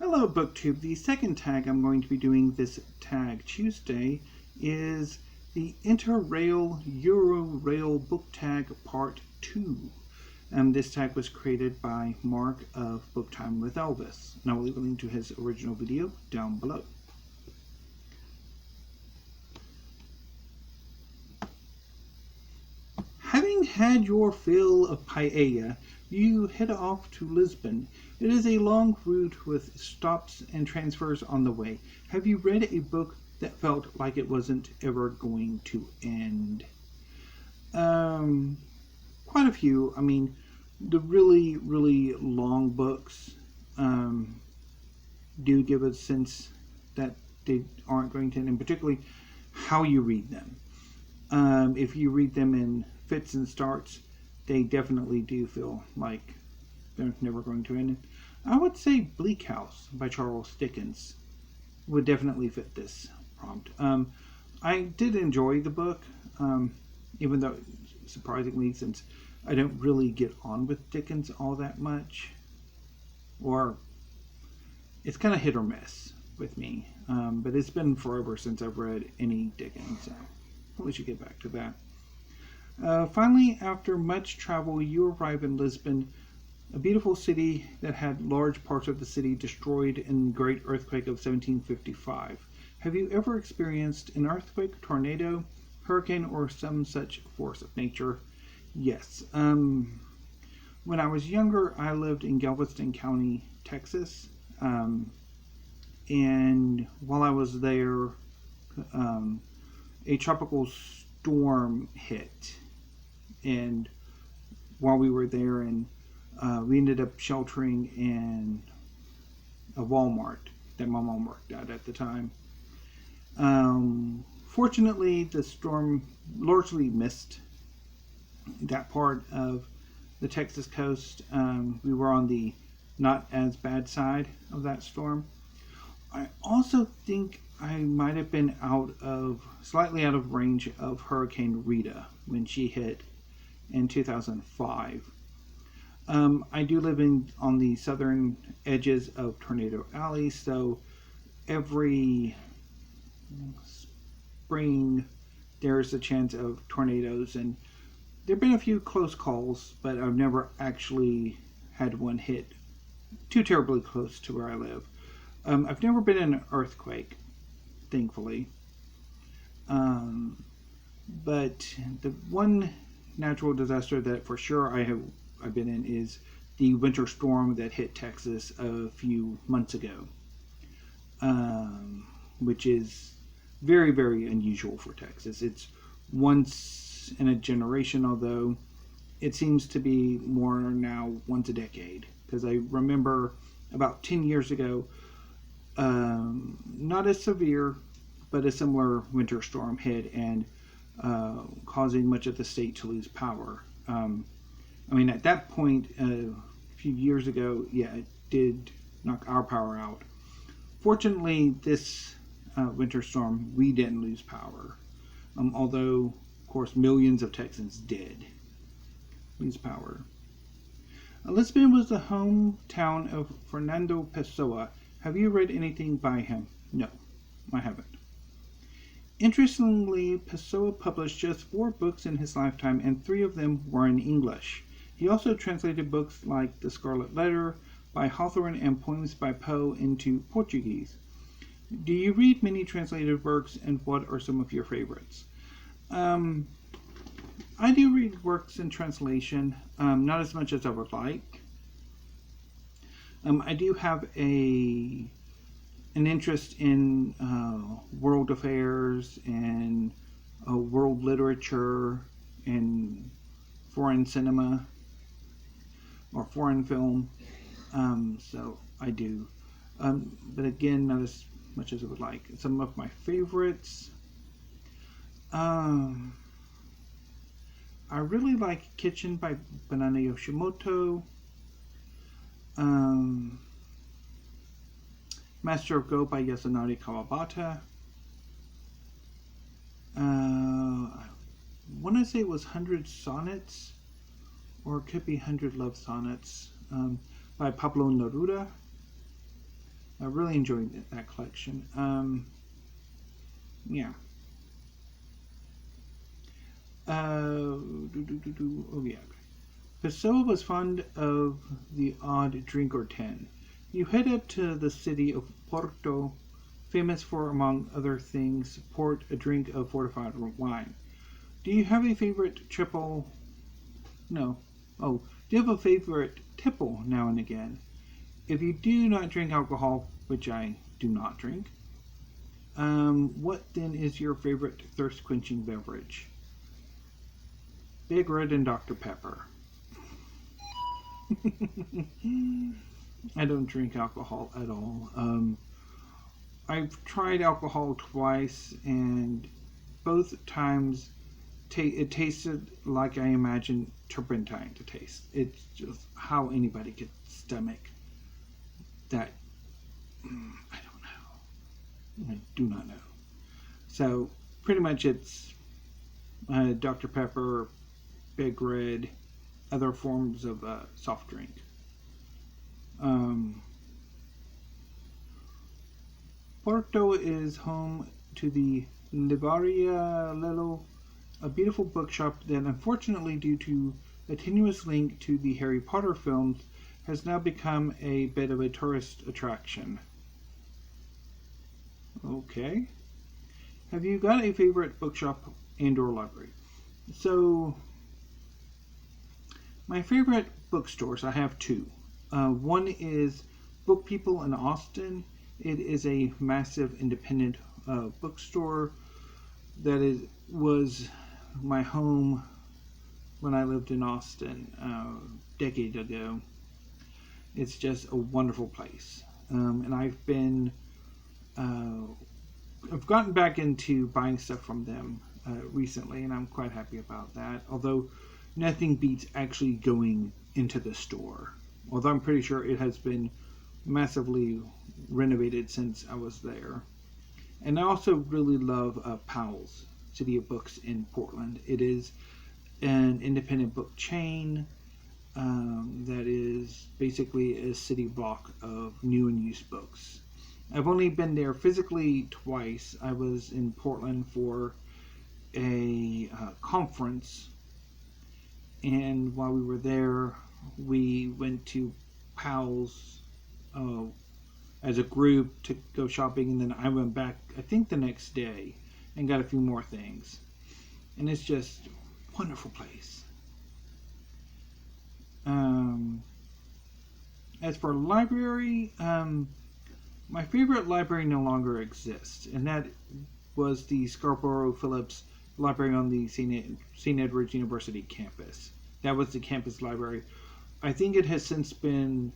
Hello BookTube. The second tag I'm going to be doing this Tag Tuesday is the Interrail Eurorail Book Tag Part 2. This tag was created by Mark of Book Time with Elvis, and I will leave a link to his original video down below. Having had your fill of paella, you head off to Lisbon. It is a long route with stops and transfers on the way. Have you read a book that felt like it wasn't ever going to end? Quite a few. I mean, the really, really long books do give a sense that they aren't going to end, and particularly how you read them. If you read them in fits and starts, they definitely do feel like they're never going to end. I would say Bleak House by Charles Dickens would definitely fit this prompt. I did enjoy the book, even though, surprisingly, since I don't really get on with Dickens all that much, or it's kind of hit or miss with me, but it's been forever since I've read any Dickens, so we should get back to that. Finally, after much travel, you arrive in Lisbon, a beautiful city that had large parts of the city destroyed in the Great Earthquake of 1755. Have you ever experienced an earthquake, tornado, hurricane, or some such force of nature? Yes. When I was younger, I lived in Galveston County, Texas, and while I was there, a tropical storm hit. And while we were there, and we ended up sheltering in a Walmart that my mom worked at the time. Fortunately, the storm largely missed that part of the Texas coast. We were on the not as bad side of that storm. I also think I might have been slightly out of range of Hurricane Rita when she hit in 2005. I do live on the southern edges of Tornado Alley, so every spring there's a chance of tornadoes, and there have been a few close calls, but I've never actually had one hit too terribly close to where I live. I've never been in an earthquake, thankfully, but the one natural disaster that for sure I've been in is the winter storm that hit Texas a few months ago, which is very, very unusual for Texas. It's once in a generation, although it seems to be more now once a decade, because I remember about 10 years ago, not as severe, but a similar winter storm hit and causing much of the state to lose power. I mean, at that point, a few years ago, yeah, it did knock our power out. Fortunately, this winter storm, we didn't lose power. Although, of course, millions of Texans did lose power. Lisbon was the hometown of Fernando Pessoa. Have you read anything by him? No, I haven't. Interestingly, Pessoa published just 4 books in his lifetime, and 3 of them were in English. He also translated books like The Scarlett Letter by Hawthorne and Poems by Poe into Portuguese. Do you read many translated works, and what are some of your favorites? I do read works in translation, not as much as I would like. I do have an interest in world affairs and world literature and foreign cinema or foreign film, so I do. But again, not as much as I would like. Some of my favorites, I really like Kitchen by Banana Yoshimoto, Master of Go by Yasunari Kawabata. I want to say it was 100 Sonnets, or it could be 100 Love Sonnets, by Pablo Neruda. I really enjoyed that collection. Yeah. Oh yeah. Pessoa was fond of the odd drink or ten. You head up to the city of Porto, famous for, among other things, port, a drink of fortified wine. Do you have a favorite triple? No. Oh, do you have a favorite tipple now and again? If you do not drink alcohol, which I do not drink, what then is your favorite thirst quenching beverage? Big Red and Dr. Pepper. I don't drink alcohol at all. I've tried alcohol twice, and both times it tasted like I imagined turpentine to taste. It's just how anybody could stomach that. I don't know. I do not know. So pretty much it's Dr. Pepper, Big Red, other forms of soft drink. Porto is home to the Livraria Lelo, a beautiful bookshop that, unfortunately, due to a tenuous link to the Harry Potter films, has now become a bit of a tourist attraction. Okay. Have you got a favorite bookshop and/or library? So, my favorite bookstores, I have two. One is Book People in Austin. It is a massive independent bookstore that was my home when I lived in Austin a decade ago. It's just a wonderful place. And I've gotten back into buying stuff from them recently, and I'm quite happy about that. Although nothing beats actually going into the store. Although I'm pretty sure it has been massively renovated since I was there. And I also really love Powell's City of Books in Portland. It is an independent book chain that is basically a city block of new and used books. I've only been there physically twice. I was in Portland for a conference, and while we were there, we went to Powell's as a group to go shopping, and then I went back, I think the next day, and got a few more things. And it's just a wonderful place. As for library, my favorite library no longer exists, and that was the Scarborough Phillips Library on the St. Edward's University campus. That was the campus library. I think it has since been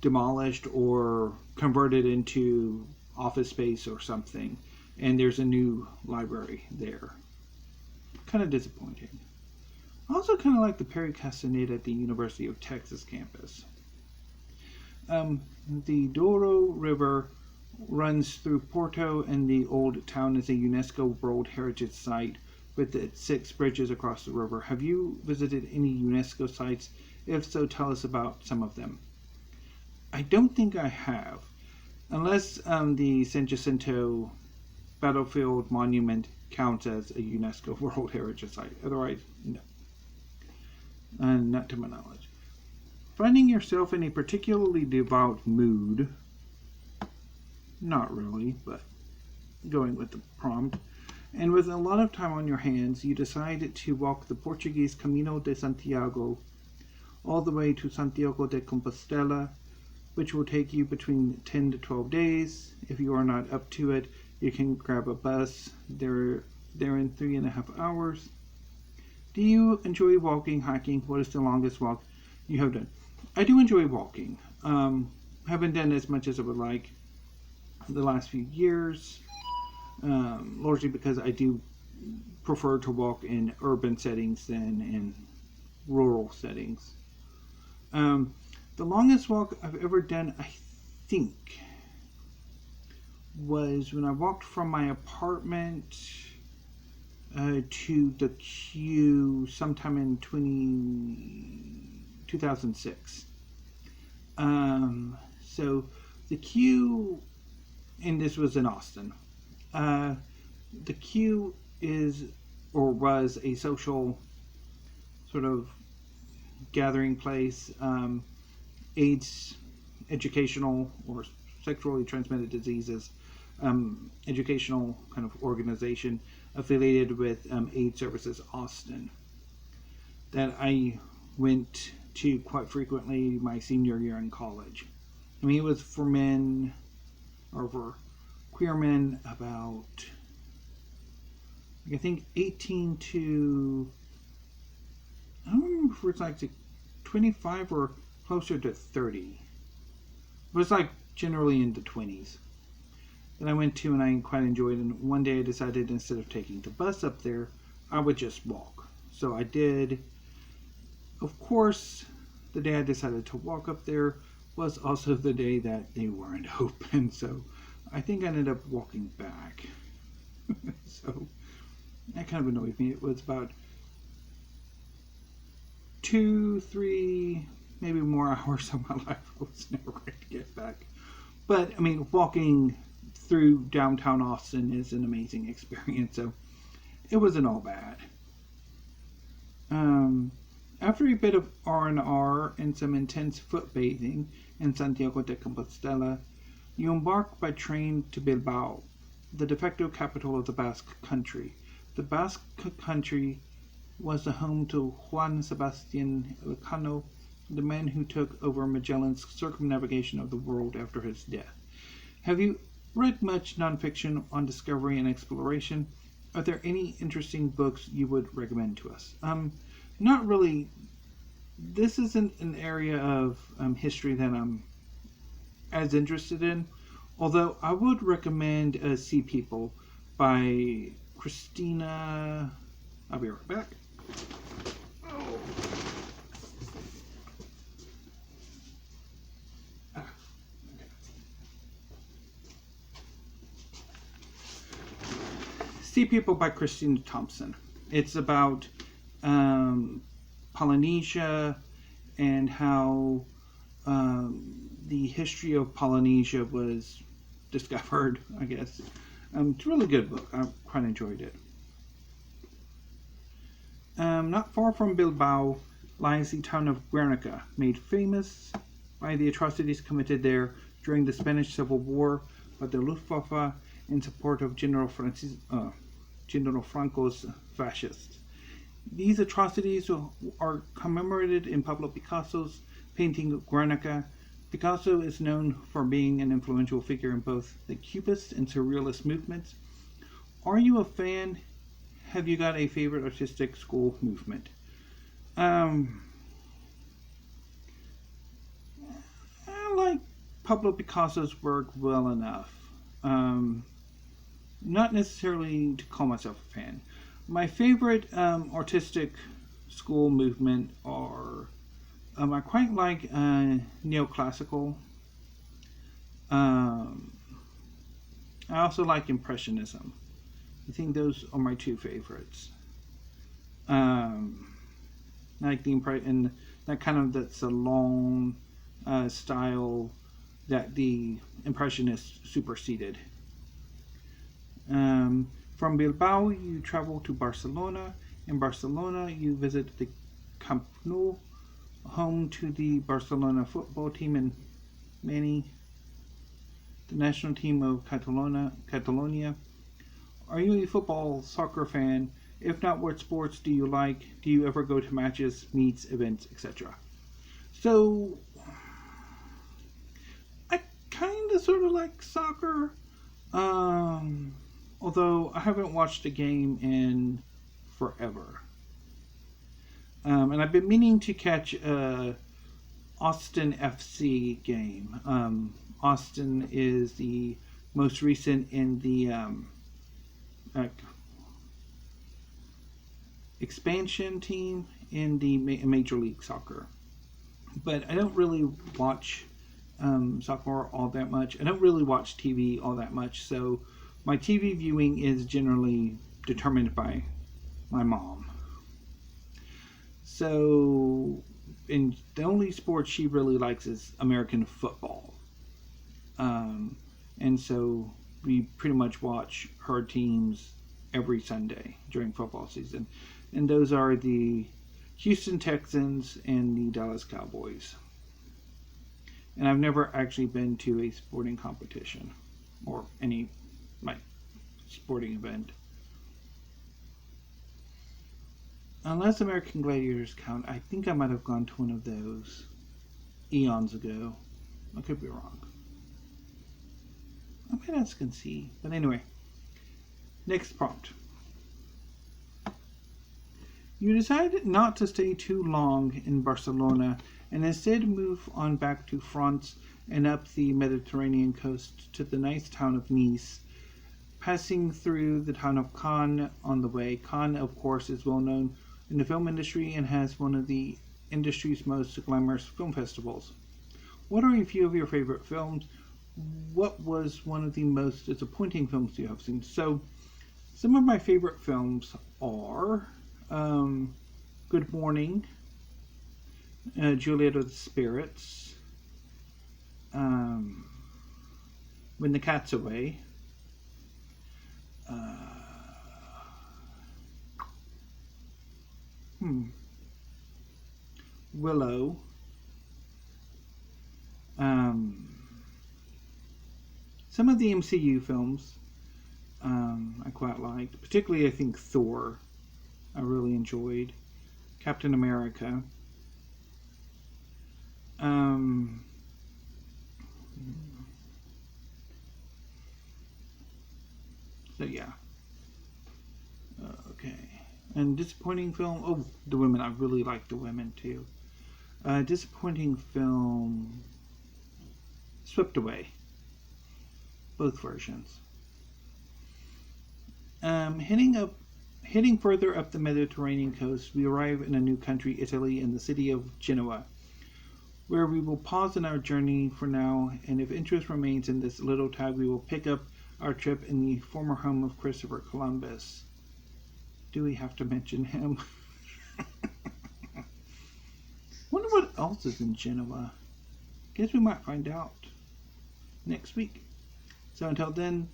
demolished or converted into office space or something, and there's a new library there. Kind of disappointing. I also kind of like the Perry Castaneda at the University of Texas campus. The Douro River runs through Porto, and the old town is a UNESCO World Heritage Site with its 6 bridges across the river. Have you visited any UNESCO sites? If so, tell us about some of them. I don't think I have, unless the San Jacinto Battlefield Monument counts as a UNESCO World Heritage Site. Otherwise, no. Not to my knowledge. Finding yourself in a particularly devout mood? Not really, but going with the prompt. And with a lot of time on your hands, you decide to walk the Portuguese Camino de Santiago all the way to Santiago de Compostela, which will take you between 10 to 12 days. If you are not up to it, you can grab a bus. They're there in 3.5 hours. Do you enjoy walking, hiking? What is the longest walk you have done? I do enjoy walking. Haven't done as much as I would like the last few years, largely because I do prefer to walk in urban settings than in rural settings. The longest walk I've ever done, I think, was when I walked from my apartment to the queue sometime in 2006. So the queue, and this was in Austin. Uh, the queue is or was a social sort of gathering place, AIDS, educational or sexually transmitted diseases, educational kind of organization affiliated with AIDS Services Austin that I went to quite frequently my senior year in college. I mean, it was for men or for queer men about, I think, 18 to, I don't remember if it's like 25 or closer to 30. It was like generally in the 20s that I went to and I quite enjoyed. And one day I decided instead of taking the bus up there, I would just walk. So I did. Of course, the day I decided to walk up there was also the day that they weren't open. So I think I ended up walking back. So that kind of annoyed me. It was about 2, 3, maybe more hours of my life I was never going to get back. But I mean, walking through downtown Austin is an amazing experience, so it wasn't all bad. After a bit of R&R and some intense foot bathing in Santiago de Compostela, you embark by train to Bilbao, the de facto capital of the Basque Country. The Basque Country was the home to Juan Sebastian Elcano, the man who took over Magellan's circumnavigation of the world after his death. Have you read much nonfiction on discovery and exploration? Are there any interesting books you would recommend to us? Not really. This isn't an area of history that I'm as interested in, although I would recommend Sea People by Christina. I'll be right back. Oh. Okay. Sea People by Christina Thompson. It's about Polynesia and how the history of Polynesia was discovered, I guess. It's a really good book. I quite enjoyed it. Not far from Bilbao lies the town of Guernica, made famous by the atrocities committed there during the Spanish Civil War by the Luftwaffe in support of General Franco's fascists. These atrocities are commemorated in Pablo Picasso's painting Guernica. Picasso is known for being an influential figure in both the Cubist and Surrealist movements. Are you a fan? Have you got a favorite artistic school movement? I like Pablo Picasso's work well enough. Not necessarily to call myself a fan. My favorite artistic school movement are, I quite like neoclassical. I also like Impressionism. I think those are my two favorites. Like the and that kind of that salon style that the Impressionists superseded. From Bilbao, you travel to Barcelona. In Barcelona, you visit the Camp Nou, home to the Barcelona football team and the national team of Catalonia. Are you a soccer fan? If not, what sports do you like? Do you ever go to matches, meets, events, etc.? So, I kind of sort of like soccer. Although I haven't watched a game in forever. And I've been meaning to catch a Austin FC game. Austin is the most recent in the expansion team in the Major League Soccer. But I don't really watch soccer all that much. I don't really watch TV all that much, so my TV viewing is generally determined by my mom. So and the only sport she really likes is American football. And so we pretty much watch her teams every Sunday during football season. And those are the Houston Texans and the Dallas Cowboys. And I've never actually been to a sporting competition or any like sporting event. Unless American Gladiators count, I think I might have gone to one of those eons ago. I could be wrong. I might ask and see. But anyway, next prompt. You decided not to stay too long in Barcelona and instead move on back to France and up the Mediterranean coast to the nice town of Nice, passing through the town of Cannes on the way. Cannes, of course, is well known in the film industry and has one of the industry's most glamorous film festivals. What are a few of your favorite films? What was one of the most disappointing films you have seen? So, some of my favorite films are Good Morning, Juliet of the Spirits, When the Cat's Away, Willow, some of the MCU films I quite liked, particularly I think Thor I really enjoyed, Captain America, so yeah, okay, and disappointing film, oh, The Women, I really liked The Women too. Disappointing film, Swept Away, both versions. Heading further up the Mediterranean coast, we arrive in a new country, Italy, in the city of Genoa, where we will pause in our journey for now, and if interest remains in this little tag, we will pick up our trip in the former home of Christopher Columbus. Do we have to mention him? Wonder what else is in Genoa. Guess we might find out next week. So until then,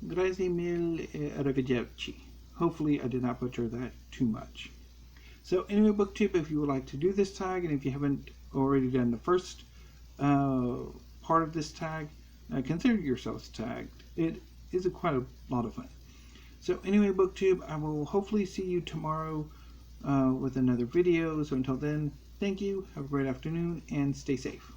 grazie mille e arrivederci. Hopefully I did not butcher that too much. So anyway, BookTube, if you would like to do this tag, and if you haven't already done the first part of this tag, consider yourselves tagged. It is quite a lot of fun. So anyway, BookTube, I will hopefully see you tomorrow with another video. So until then, thank you, have a great afternoon, and stay safe.